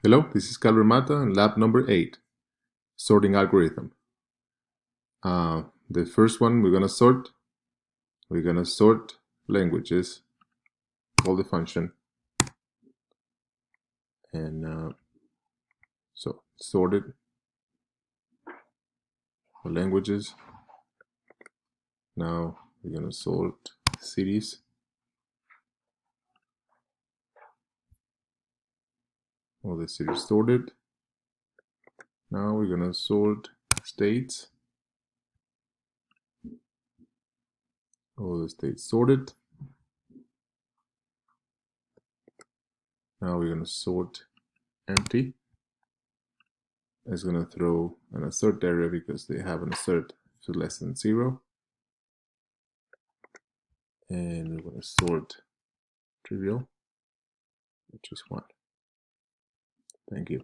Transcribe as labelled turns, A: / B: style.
A: Hello, this is Calvin Mata and lab number 8, sorting algorithm. The first one we're going to sort languages, call the function, and so sorted the languages. Now we're going to sort cities. All the cities sorted. Now we're going to sort states. All the states sorted. Now we're going to sort empty. It's going to throw an assert error because they have an assert to less than 0. And we're going to sort trivial, which is 1. Thank you.